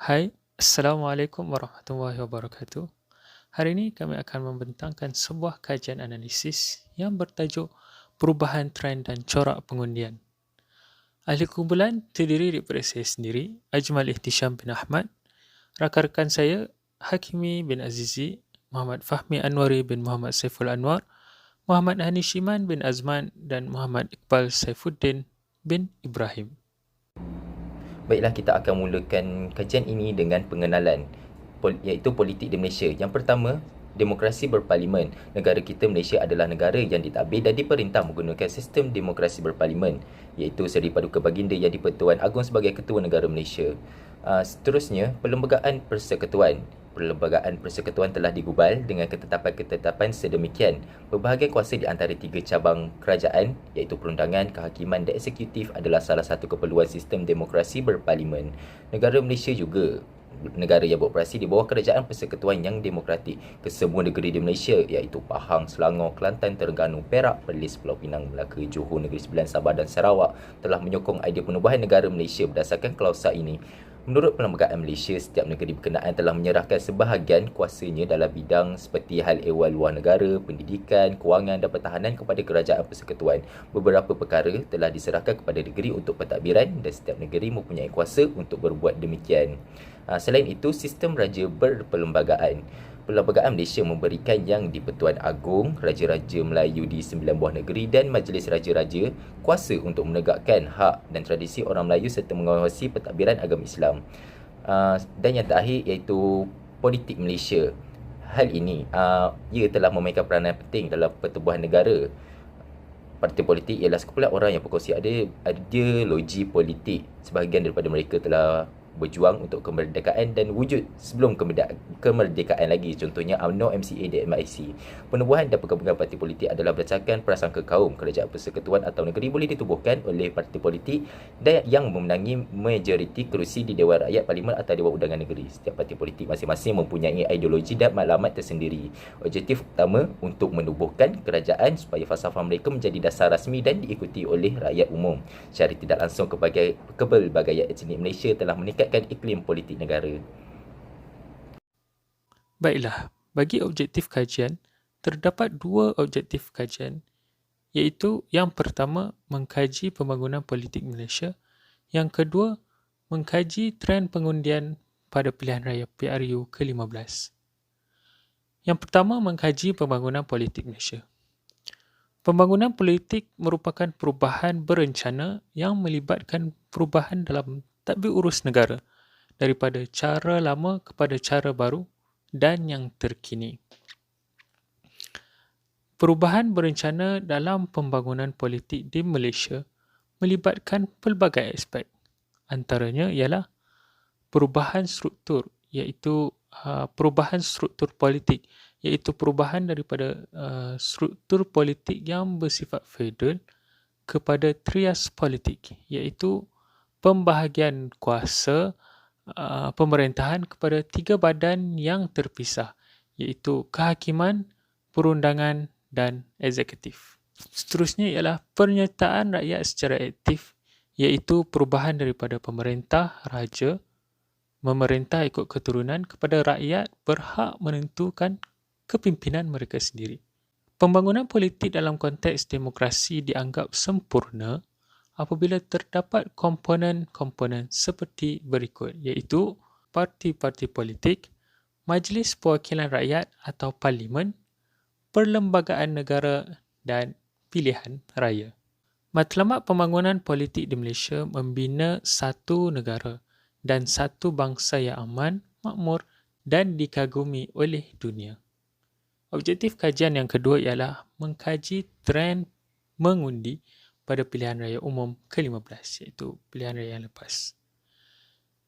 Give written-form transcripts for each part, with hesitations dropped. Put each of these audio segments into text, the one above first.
Hai, Assalamualaikum warahmatullahi wabarakatuh. Hari ini kami akan membentangkan sebuah kajian analisis yang bertajuk Perubahan Trend dan Corak Pengundian. Ahli kumpulan terdiri daripada saya sendiri, Ajmal Ihtisham bin Ahmad, rakan-rakan saya, Hakimi bin Azizi, Muhammad Fahmi Anwari bin Muhammad Saiful Anwar, Muhammad Hani Shiman bin Azman dan Muhammad Iqbal Saifuddin bin Ibrahim. Baiklah, kita akan mulakan kajian ini dengan pengenalan iaitu politik di Malaysia. Yang pertama, demokrasi berparlimen. Negara kita Malaysia adalah negara yang ditadbir dan diperintah menggunakan sistem demokrasi berparlimen, iaitu Seri Paduka Baginda yang di-Pertuan Agong sebagai Ketua Negara Malaysia. Seterusnya, Perlembagaan persekutuan telah digubal dengan ketetapan-ketetapan sedemikian. Berbahagian kuasa di antara tiga cabang kerajaan, iaitu perundangan, kehakiman dan eksekutif adalah salah satu keperluan sistem demokrasi berparlimen. Negara Malaysia juga negara yang beroperasi di bawah kerajaan persekutuan yang demokratik. Kesemua negeri di Malaysia iaitu Pahang, Selangor, Kelantan, Terengganu, Perak, Perlis, Pulau Pinang, Melaka, Johor, Negeri Sembilan, Sabah dan Sarawak telah menyokong idea penubuhan negara Malaysia berdasarkan klausa ini. Menurut Perlembagaan Malaysia, setiap negeri berkenaan telah menyerahkan sebahagian kuasanya dalam bidang seperti hal ehwal luar negara, pendidikan, kewangan dan pertahanan kepada kerajaan persekutuan. Beberapa perkara telah diserahkan kepada negeri untuk pentadbiran dan setiap negeri mempunyai kuasa untuk berbuat demikian. Selain itu, sistem raja berperlembagaan. Perlembagaan Malaysia memberikan Yang di-Pertuan Agong, Raja-Raja Melayu di 9 buah negeri dan Majlis Raja-Raja kuasa untuk menegakkan hak dan tradisi orang Melayu serta mengawasi pentadbiran agama Islam. Dan yang terakhir iaitu politik Malaysia. Hal ini ia telah memainkan peranan penting dalam pertubuhan negara. Parti politik ialah sekumpulan orang yang berkongsi ideologi politik. Sebahagian daripada mereka telah berjuang untuk kemerdekaan dan wujud sebelum kemerdekaan lagi, contohnya UMNO, MCA dan MIC. Penubuhan dan pergabungan parti politik adalah berdasarkan prasangka kaum. Kerajaan persekutuan atau negeri boleh ditubuhkan oleh parti politik dan yang memenangi majoriti kerusi di Dewan Rakyat, Parlimen atau Dewan Undangan Negeri. Setiap parti politik masing-masing mempunyai ideologi dan maklumat tersendiri. Objektif utama untuk menubuhkan kerajaan supaya falsafah mereka menjadi dasar rasmi dan diikuti oleh rakyat umum. Secara tidak langsung, kepelbagaian etnik Malaysia telah meningkatkan iklim politik negara. Baiklah, bagi objektif kajian, terdapat dua objektif kajian, iaitu yang pertama, mengkaji pembangunan politik Malaysia, yang kedua, mengkaji trend pengundian pada pilihan raya PRU ke-15. Yang pertama, mengkaji pembangunan politik Malaysia. Pembangunan politik merupakan perubahan berencana yang melibatkan perubahan dalam tadbir urus negara daripada cara lama kepada cara baru dan yang terkini. Perubahan berencana dalam pembangunan politik di Malaysia melibatkan pelbagai aspek. Antaranya ialah perubahan struktur, iaitu perubahan struktur politik, iaitu perubahan daripada struktur politik yang bersifat federal kepada trias politik, iaitu pembahagian kuasa pemerintahan kepada tiga badan yang terpisah, iaitu kehakiman, perundangan dan eksekutif. Seterusnya ialah penyertaan rakyat secara aktif, iaitu perubahan daripada pemerintah raja memerintah ikut keturunan kepada rakyat berhak menentukan kepimpinan mereka sendiri. Pembangunan politik dalam konteks demokrasi dianggap sempurna apabila terdapat komponen-komponen seperti berikut, iaitu parti-parti politik, Majlis Perwakilan Rakyat atau Parlimen, perlembagaan negara dan pilihan raya. Matlamat pembangunan politik di Malaysia membina satu negara dan satu bangsa yang aman, makmur dan dikagumi oleh dunia. Objektif kajian yang kedua ialah mengkaji trend mengundi pada pilihan raya umum ke-15, iaitu pilihan raya yang lepas.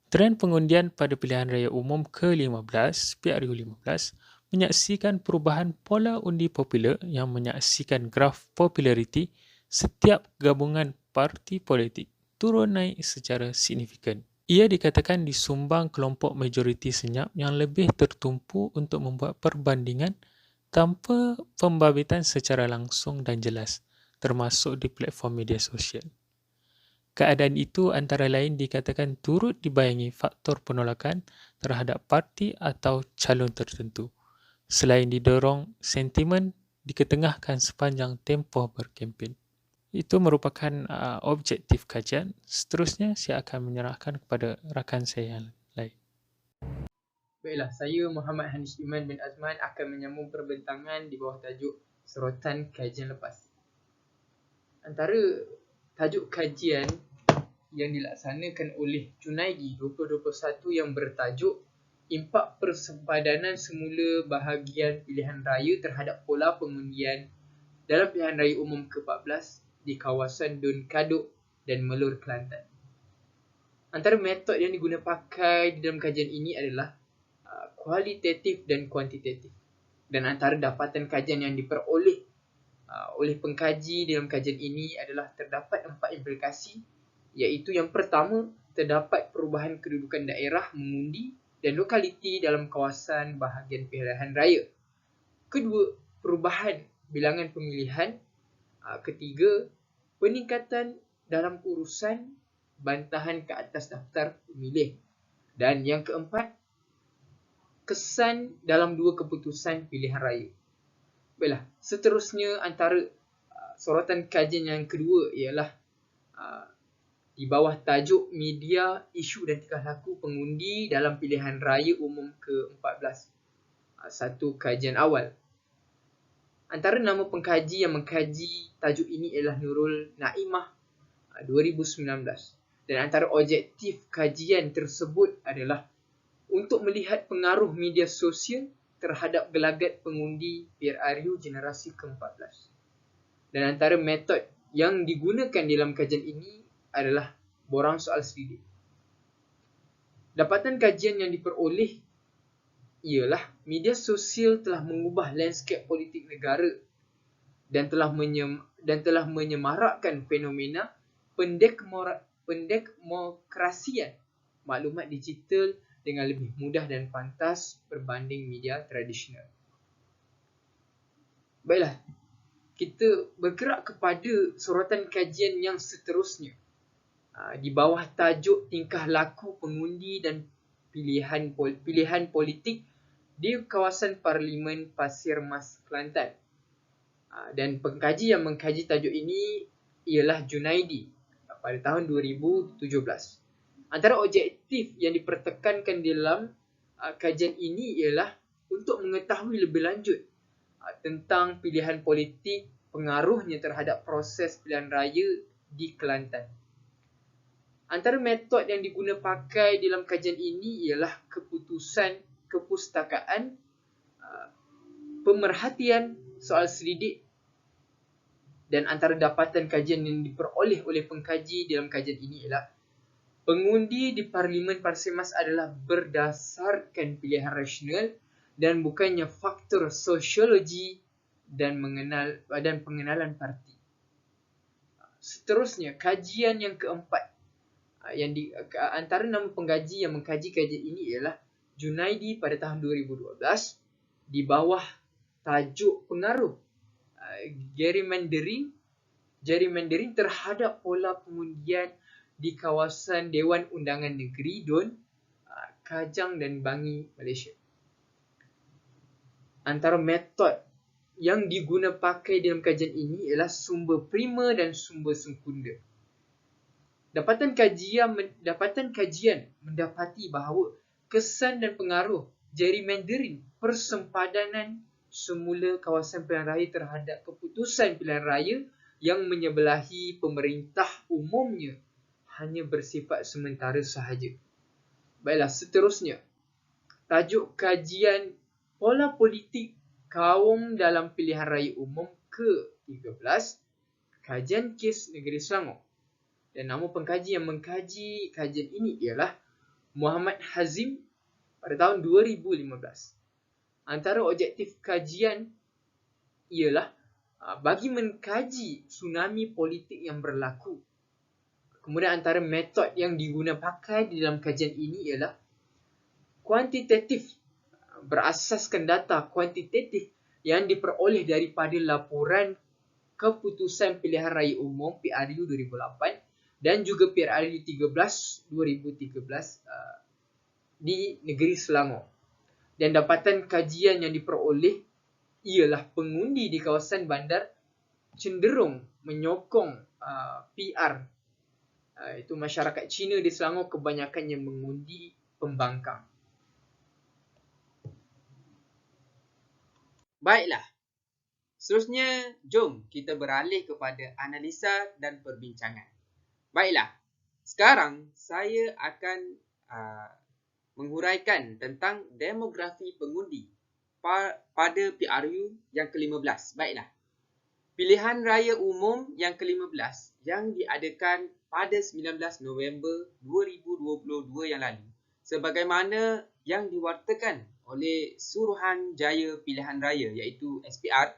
Trend pengundian pada pilihan raya umum ke-15, PRU 15, menyaksikan perubahan pola undi popular yang menyaksikan graf populariti setiap gabungan parti politik turun naik secara signifikan. Ia dikatakan disumbang kelompok majoriti senyap yang lebih tertumpu untuk membuat perbandingan tanpa pembabitan secara langsung dan jelas, termasuk di platform media sosial. Keadaan itu antara lain dikatakan turut dibayangi faktor penolakan terhadap parti atau calon tertentu, selain didorong sentimen diketengahkan sepanjang tempoh berkempen. Itu merupakan objektif kajian. Seterusnya, saya akan menyerahkan kepada rakan saya yang lain. Baiklah, saya Muhammad Hanis Iman bin Azman akan menyambung perbincangan di bawah tajuk sorotan kajian lepas. Antara tajuk kajian yang dilaksanakan oleh Junaidi 2021 yang bertajuk Impak Persempadanan Semula Bahagian Pilihan Raya terhadap Pola Pengundian dalam Pilihan Raya Umum ke-14 di kawasan Dun Kaduk dan Melur, Kelantan. Antara metod yang digunakan pakai di dalam kajian ini adalah kualitatif dan kuantitatif. Dan antara dapatan kajian yang diperoleh oleh pengkaji dalam kajian ini adalah terdapat 4 implikasi, iaitu yang pertama, terdapat perubahan kedudukan daerah mengundi dan lokaliti dalam kawasan bahagian pilihan raya. Kedua, perubahan bilangan pemilihan. Ketiga, peningkatan dalam urusan bantahan ke atas daftar pemilih. Dan yang keempat, kesan dalam 2 keputusan pilihan raya. Baiklah, seterusnya antara sorotan kajian yang kedua ialah di bawah tajuk media, isu dan tingkah laku pengundi dalam pilihan raya umum ke-14. Satu kajian awal. Antara nama pengkaji yang mengkaji tajuk ini ialah Nurul Naimah 2019. Dan antara objektif kajian tersebut adalah untuk melihat pengaruh media sosial terhadap gelagat pengundi PRRU generasi ke-14. Dan antara metod yang digunakan dalam kajian ini adalah borang soal selidik. Dapatan kajian yang diperoleh ialah media sosial telah mengubah landscape politik negara dan telah menyemarakkan fenomena pendemokrasian maklumat digital dengan lebih mudah dan pantas berbanding media tradisional. Baiklah, kita bergerak kepada sorotan kajian yang seterusnya. Di bawah tajuk tingkah laku pengundi dan pilihan politik di kawasan Parlimen Pasir Mas, Kelantan. Dan pengkaji yang mengkaji tajuk ini ialah Junaidi pada tahun 2017. Antara objektif yang dipertekankan dalam kajian ini ialah untuk mengetahui lebih lanjut tentang pilihan politik, pengaruhnya terhadap proses pilihan raya di Kelantan. Antara metod yang diguna pakai dalam kajian ini ialah kepustakaan, pemerhatian soal selidik, dan antara dapatan kajian yang diperoleh oleh pengkaji dalam kajian ini ialah pengundi di Parlimen Pasir Mas adalah berdasarkan pilihan rasional dan bukannya faktor sosiologi dan pengenalan parti. Seterusnya, kajian yang keempat. Antara nama pengkaji yang mengkaji kajian ini ialah Junaidi pada tahun 2012 di bawah tajuk pengaruh gerrymandering terhadap pola pengundian di kawasan Dewan Undangan Negeri Dun, Kajang dan Bangi, Malaysia. Antara metod yang diguna pakai dalam kajian ini ialah sumber prima dan sumber sekunda. Dapatan kajian mendapati bahawa kesan dan pengaruh gerrymandering, persempadanan semula kawasan pilihan raya terhadap keputusan pilihan raya yang menyebelahi pemerintah umumnya hanya bersifat sementara sahaja. Baiklah, seterusnya. Tajuk kajian pola politik kaum dalam pilihan raya umum ke-13, kajian kes negeri Selangor. Dan nama pengkaji yang mengkaji kajian ini ialah Muhammad Hazim pada tahun 2015. Antara objektif kajian ialah bagi mengkaji tsunami politik yang berlaku. Kemudian antara metod yang diguna pakai di dalam kajian ini ialah kuantitatif, berasaskan data kuantitatif yang diperoleh daripada laporan keputusan pilihan raya umum PRU 2008 dan juga PRRU 13 2013 di negeri Selangor. Dan dapatan kajian yang diperoleh ialah pengundi di kawasan bandar cenderung menyokong PR. Itu masyarakat Cina di Selangor kebanyakan yang mengundi pembangkang. Baiklah. Seterusnya, jom kita beralih kepada analisa dan perbincangan. Baiklah. Sekarang saya akan menghuraikan tentang demografi pengundi pada PRU yang ke-15. Baiklah. Pilihan Raya Umum yang ke-15 yang diadakan pada 19 November 2022 yang lalu, sebagaimana yang diwartakan oleh Suruhanjaya Pilihan Raya iaitu SPR,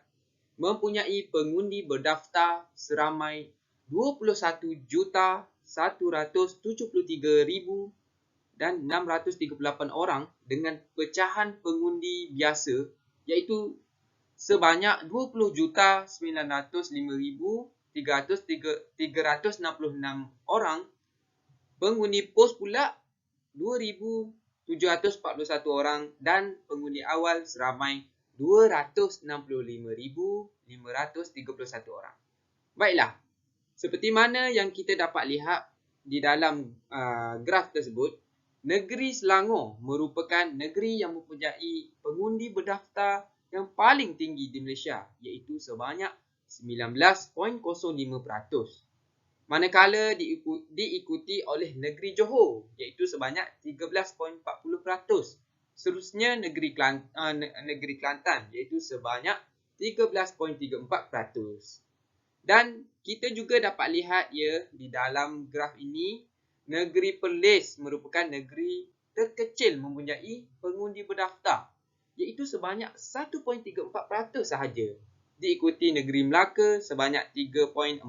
mempunyai pengundi berdaftar seramai 21,173,638 orang dengan pecahan pengundi biasa iaitu sebanyak 20,905,366 orang. Pengundi pos pula 2,741 orang dan pengundi awal seramai 265,531 orang. Baiklah, seperti mana yang kita dapat lihat di dalam graf tersebut, negeri Selangor merupakan negeri yang mempunyai pengundi berdaftar yang paling tinggi di Malaysia iaitu sebanyak 19.05%. Manakala diikuti oleh negeri Johor iaitu sebanyak 13.40%. Seterusnya negeri Kelantan iaitu sebanyak 13.34%. Dan kita juga dapat lihat di dalam graf ini, negeri Perlis merupakan negeri terkecil mempunyai pengundi berdaftar iaitu sebanyak 1.34% sahaja. Diikuti negeri Melaka sebanyak 3.43%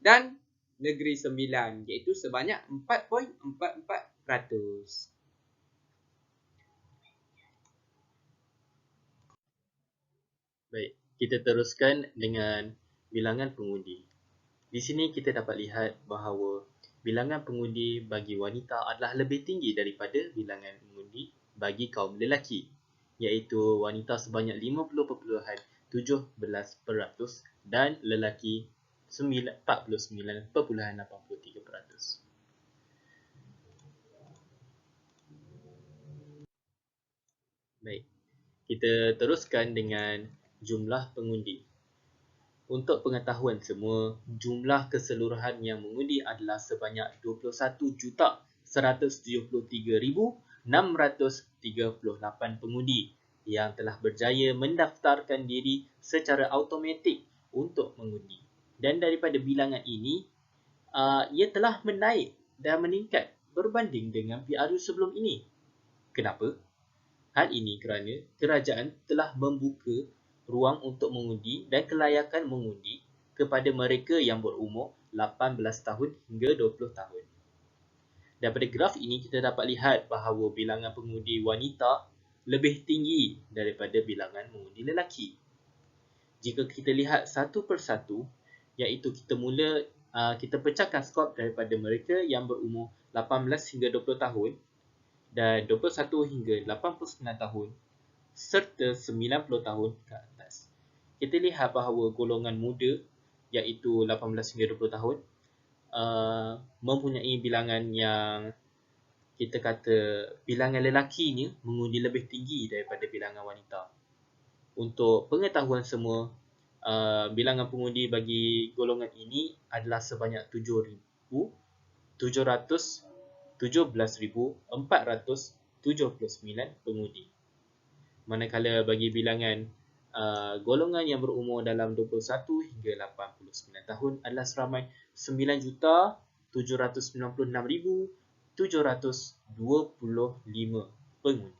dan negeri Sembilan iaitu sebanyak 4.44%. Baik, kita teruskan dengan bilangan pengundi. Di sini kita dapat lihat bahawa bilangan pengundi bagi wanita adalah lebih tinggi daripada bilangan pengundi bagi kaum lelaki, iaitu wanita sebanyak 50.17% dan lelaki 49.83%. Baik, kita teruskan dengan jumlah pengundi. Untuk pengetahuan semua, jumlah keseluruhan yang mengundi adalah sebanyak 21,173,638 pengundi yang telah berjaya mendaftarkan diri secara automatik untuk mengundi. Dan daripada bilangan ini, ia telah menaik dan meningkat berbanding dengan PRU sebelum ini. Kenapa? Hal ini kerana kerajaan telah membuka ruang untuk mengundi dan kelayakan mengundi kepada mereka yang berumur 18 tahun hingga 20 tahun. Daripada graf ini kita dapat lihat bahawa bilangan pengundi wanita lebih tinggi daripada bilangan mengundi lelaki. Jika kita lihat satu persatu, iaitu kita pecahkan skop daripada mereka yang berumur 18 hingga 20 tahun dan 21 hingga 89 tahun serta 90 tahun ke atas. Kita lihat bahawa golongan muda iaitu 18 hingga 20 tahun mempunyai bilangan yang kita kata bilangan lelakinya mengundi lebih tinggi daripada bilangan wanita. Untuk pengetahuan semua, bilangan pengundi bagi golongan ini adalah sebanyak 17,479 pengundi. Manakala bagi bilangan golongan yang berumur dalam 21 hingga 89 tahun adalah seramai 9,796,725 pengundi.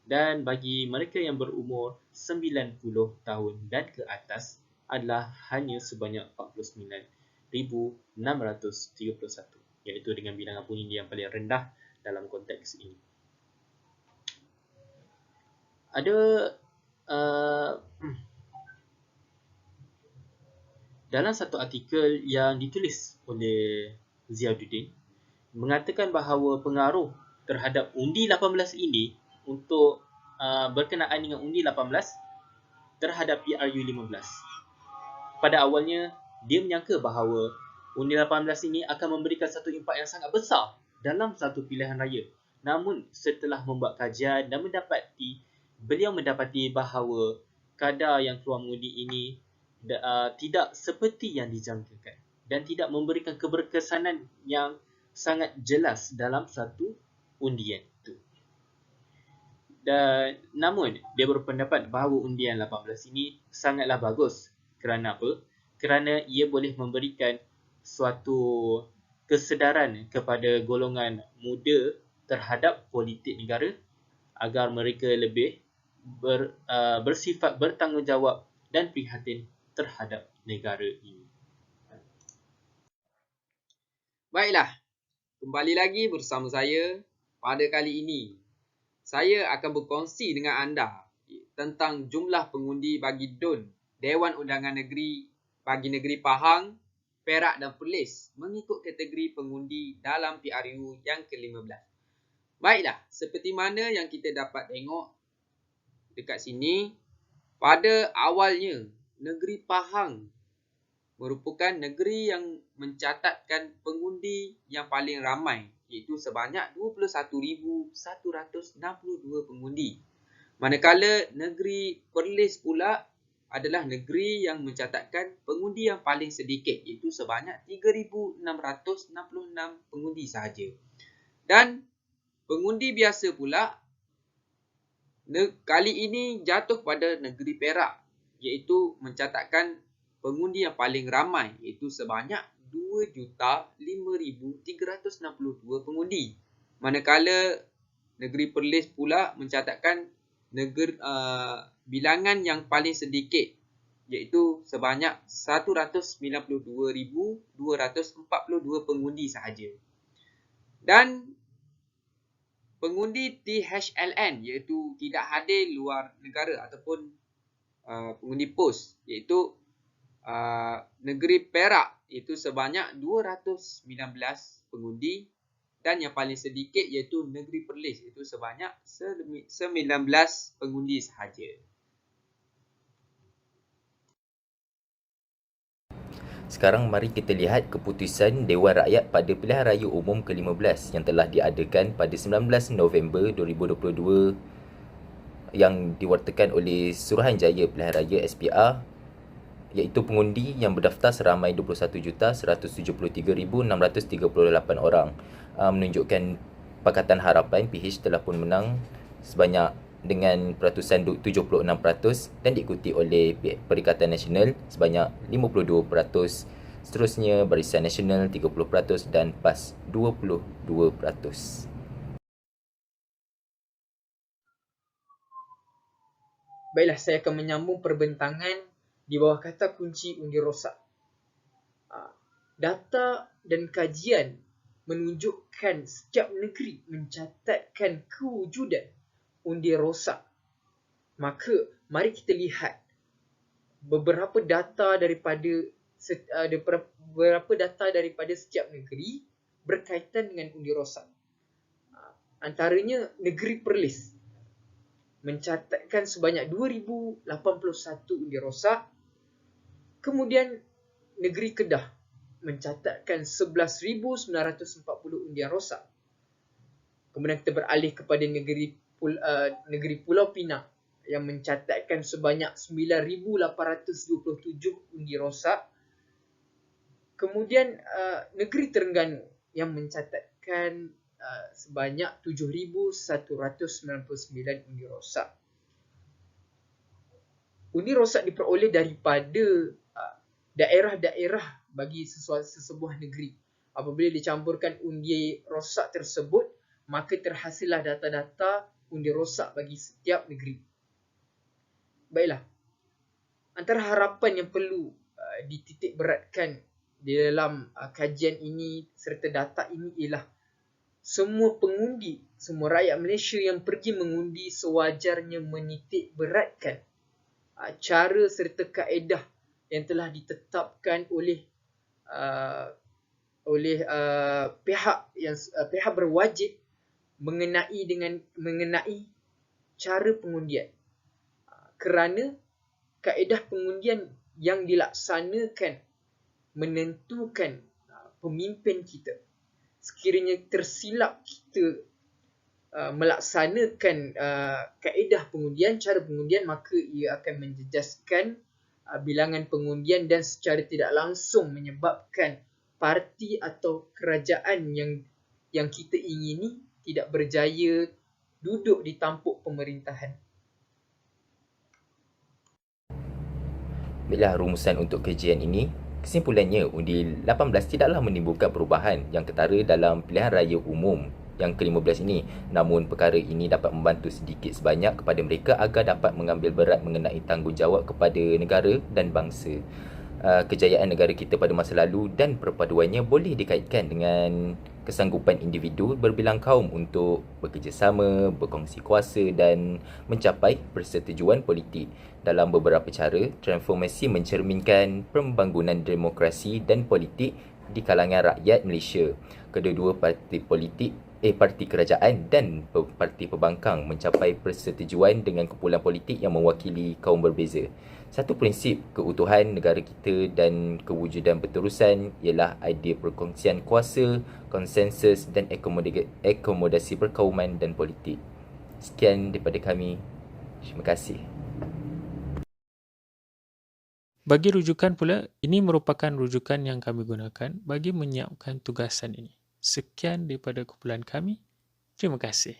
Dan bagi mereka yang berumur 90 tahun dan ke atas adalah hanya sebanyak 49,631, iaitu dengan bilangan pengundi yang paling rendah dalam konteks ini. dalam satu artikel yang ditulis oleh Ziauddin mengatakan bahawa pengaruh terhadap undi 18 ini untuk berkenaan dengan undi 18 terhadap PRU15. Pada awalnya, dia menyangka bahawa undi 18 ini akan memberikan satu impak yang sangat besar dalam satu pilihan raya. Namun, setelah membuat kajian dan beliau mendapati bahawa kadar yang keluar mengundi ini tidak seperti yang dijangkakan dan tidak memberikan keberkesanan yang sangat jelas dalam satu undian itu. Namun, dia berpendapat bahawa undian 18 ini sangatlah bagus. Kerana apa? Kerana ia boleh memberikan suatu kesedaran kepada golongan muda terhadap politik negara agar mereka lebih bersifat bertanggungjawab dan prihatin terhadap negara ini. Baiklah, kembali lagi bersama saya. Pada kali ini, saya akan berkongsi dengan anda tentang jumlah pengundi bagi DUN, Dewan Undangan Negeri bagi Negeri Pahang, Perak dan Perlis mengikut kategori pengundi dalam PRU yang ke-15. Baiklah, seperti mana yang kita dapat tengok dekat sini, pada awalnya Negeri Pahang merupakan negeri yang mencatatkan pengundi yang paling ramai, iaitu sebanyak 21,162 pengundi. Manakala negeri Perlis pula adalah negeri yang mencatatkan pengundi yang paling sedikit, iaitu sebanyak 3,666 pengundi sahaja. Dan pengundi biasa pula kali ini jatuh pada negeri Perak, iaitu mencatatkan pengundi yang paling ramai, iaitu sebanyak 2,05,362 pengundi. Manakala negeri Perlis pula mencatatkan bilangan yang paling sedikit, iaitu sebanyak 192,242 pengundi sahaja. Dan pengundi THLN, iaitu tidak hadir luar negara ataupun pengundi pos, iaitu negeri Perak, iaitu sebanyak 219 pengundi, dan yang paling sedikit iaitu negeri Perlis, iaitu sebanyak 19 pengundi sahaja. Sekarang mari kita lihat keputusan Dewan Rakyat pada Pilihan Raya Umum ke-15 yang telah diadakan pada 19 November 2022 yang diwartakan oleh Suruhanjaya Pilihan Raya SPR, iaitu pengundi yang berdaftar seramai 21,173,638 orang, menunjukkan Pakatan Harapan PH telah pun menang sebanyak dengan peratusan 76% dan diikuti oleh Perikatan Nasional sebanyak 52%, seterusnya Barisan Nasional 30% dan PAS 22%. Baiklah, saya akan menyambung perbentangan di bawah kata kunci undi rosak. Data dan kajian menunjukkan setiap negeri mencatatkan kewujudan undi rosak. Maka mari kita lihat beberapa data daripada setiap negeri berkaitan dengan undi rosak. Antaranya negeri Perlis mencatatkan sebanyak 2,081 undi rosak. Kemudian negeri Kedah mencatatkan 11,940 undian rosak. Kemudian kita beralih kepada negeri Pulau Pinang yang mencatatkan sebanyak 9,827 undi rosak. Kemudian negeri Terengganu yang mencatatkan sebanyak 7,199 undi rosak. Undi rosak diperoleh daripada daerah-daerah bagi sesebuah negeri. Apabila dicampurkan undi rosak tersebut, maka terhasillah data-data undi rosak bagi setiap negeri. Baiklah, antara harapan yang perlu dititik beratkan di dalam kajian ini serta data ini ialah semua pengundi, semua rakyat Malaysia yang pergi mengundi sewajarnya menitik beratkan cara serta kaedah yang telah ditetapkan oleh pihak berwajib mengenai cara pengundian. Kerana kaedah pengundian yang dilaksanakan menentukan pemimpin kita. Sekiranya tersilap kita melaksanakan kaedah pengundian, cara pengundian, maka ia akan menjejaskan bilangan pengundian dan secara tidak langsung menyebabkan parti atau kerajaan yang kita ingini tidak berjaya duduk di tampuk pemerintahan. Baiklah, rumusan untuk kajian ini. Kesimpulannya, undi 18 tidaklah menimbulkan perubahan yang ketara dalam pilihan raya umum yang ke-15 ini. Namun, perkara ini dapat membantu sedikit sebanyak kepada mereka agar dapat mengambil berat mengenai tanggungjawab kepada negara dan bangsa. Kejayaan negara kita pada masa lalu dan perpaduannya boleh dikaitkan dengan kesanggupan individu berbilang kaum untuk bekerjasama, berkongsi kuasa dan mencapai persetujuan politik. Dalam beberapa cara, transformasi mencerminkan pembangunan demokrasi dan politik di kalangan rakyat Malaysia. Kedua-dua parti kerajaan dan parti pembangkang mencapai persetujuan dengan kumpulan politik yang mewakili kaum berbeza. Satu prinsip keutuhan negara kita dan kewujudan berterusan ialah idea perkongsian kuasa, konsensus dan akomodasi perkauman dan politik. Sekian daripada kami. Terima kasih. Bagi rujukan pula, ini merupakan rujukan yang kami gunakan bagi menyiapkan tugasan ini. Sekian daripada kumpulan kami. Terima kasih.